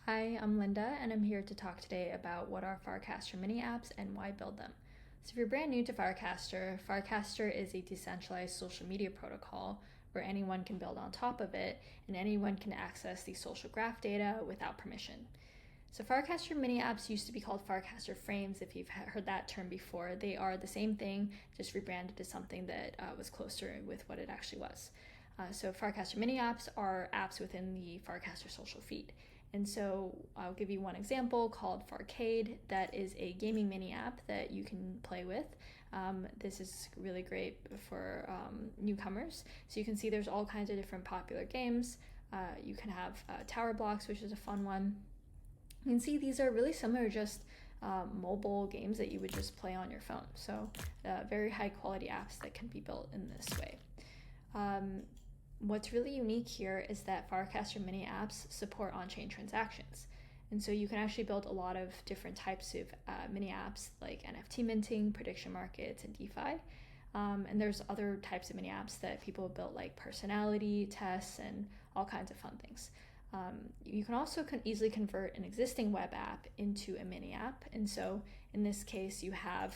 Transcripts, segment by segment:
Hi, I'm Linda, and I'm here to talk today about what are Farcaster Mini Apps and why build them. So if you're brand new to Farcaster, Farcaster is a decentralized social media protocol where anyone can build on top of it, and anyone can access the social graph data without permission. So Farcaster Mini Apps used to be called Farcaster Frames, if you've heard that term before. They are the same thing, just rebranded to something that was closer with what it actually was. So Farcaster Mini Apps are apps within the Farcaster social feed. And so I'll give you one example called Farcade. That is a gaming mini app that you can play with. This is really great for newcomers. So you can see there's all kinds of different popular games. You can have Tower Blocks, which is a fun one. You can see these are really similar, just mobile games that you would just play on your phone. So very high quality apps that can be built in this way. What's really unique here is that Farcaster Mini Apps support on-chain transactions. And so you can actually build a lot of different types of mini apps like NFT minting, prediction markets, and DeFi. And there's other types of mini apps that people have built like personality tests and all kinds of fun things. You can also easily convert an existing web app into a mini app. And so in this case, you have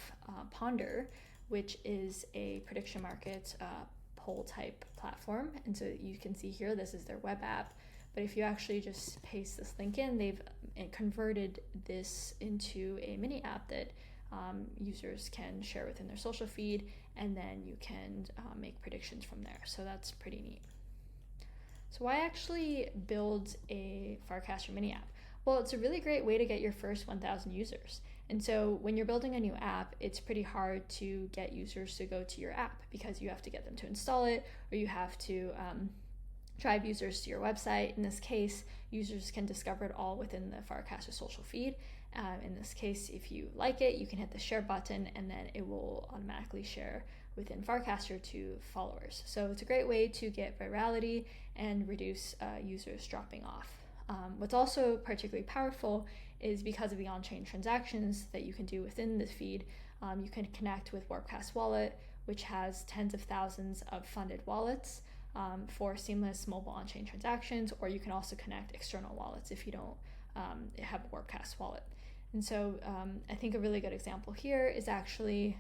Ponder, which is a prediction market poll type platform. And so you can see here, this is their web app. But if you actually just paste this link in, they've converted this into a mini app that users can share within their social feed, and then you can make predictions from there. So that's pretty neat. So why actually build a Farcaster mini app? Well, it's a really great way to get your first 1,000 users. And so when you're building a new app, it's pretty hard to get users to go to your app because you have to get them to install it, or you have to drive users to your website. In this case, users can discover it all within the Farcaster social feed. In this case, if you like it, you can hit the share button and then it will automatically share within Farcaster to followers. So it's a great way to get virality and reduce users dropping off. What's also particularly powerful is because of the on-chain transactions that you can do within the feed. You can connect with Warpcast Wallet, which has tens of thousands of funded wallets for seamless mobile on-chain transactions, or you can also connect external wallets if you don't have a Warpcast wallet. And so I think a really good example here is actually,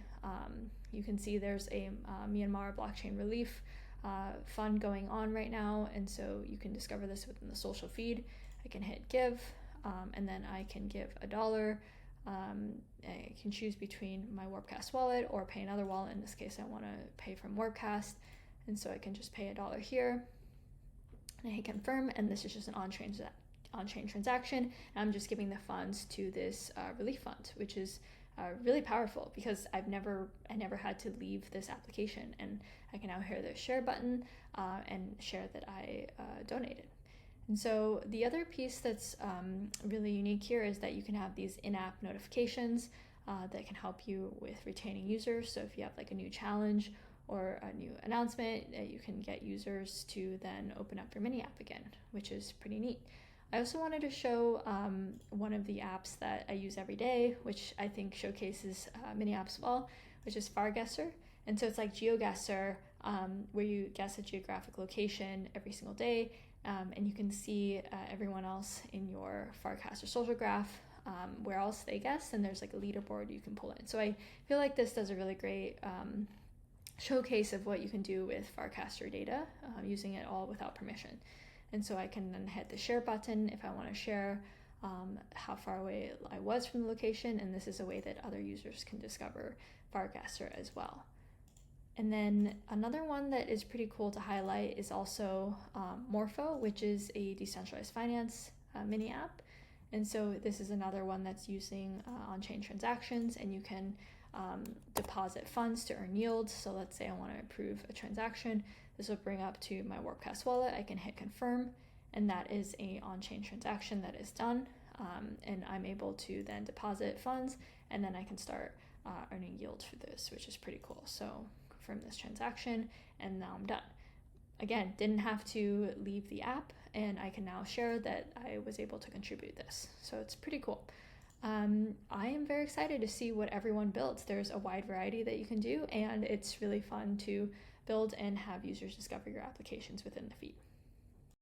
you can see there's a Myanmar blockchain relief fund going on right now, and so you can discover this within the social feed. I can hit give, and then I can give $1. I can choose between my Warpcast wallet or pay another wallet. In this case, I want to pay from Warpcast, and so I can just pay $1 here, and I hit confirm, and this is just an on-chain transaction, and I'm just giving the funds to this relief fund, which is really powerful because I never had to leave this application, and I can now hit the share button and share that I donated. And so the other piece that's really unique here is that you can have these in-app notifications that can help you with retaining users. So if you have like a new challenge or a new announcement, you can get users to then open up your mini app again, which is pretty neat. I also wanted to show one of the apps that I use every day, which I think showcases mini apps well, which is Farcaster. And so it's like GeoGuessr, where you guess a geographic location every single day, and you can see everyone else in your Farcaster social graph, where else they guess, and there's like a leaderboard you can pull in. So I feel like this does a really great showcase of what you can do with Farcaster data, using it all without permission. And so I can then hit the share button if I want to share how far away I was from the location, and this is a way that other users can discover Farcaster as well. And then another one that is pretty cool to highlight is also Morpho, which is a decentralized finance mini app. And so this is another one that's using on-chain transactions, and you can deposit funds to earn yield. So let's say I want to approve a transaction. This will bring up to my Warpcast wallet. I can hit confirm, and that is a on-chain transaction that is done. And I'm able to then deposit funds, and then I can start earning yield for this, which is pretty cool. So confirm this transaction, and now I'm done. Again, didn't have to leave the app, and I can now share that I was able to contribute this. So it's pretty cool. I am very excited to see what everyone builds. There's a wide variety that you can do, and it's really fun to build and have users discover your applications within the feed.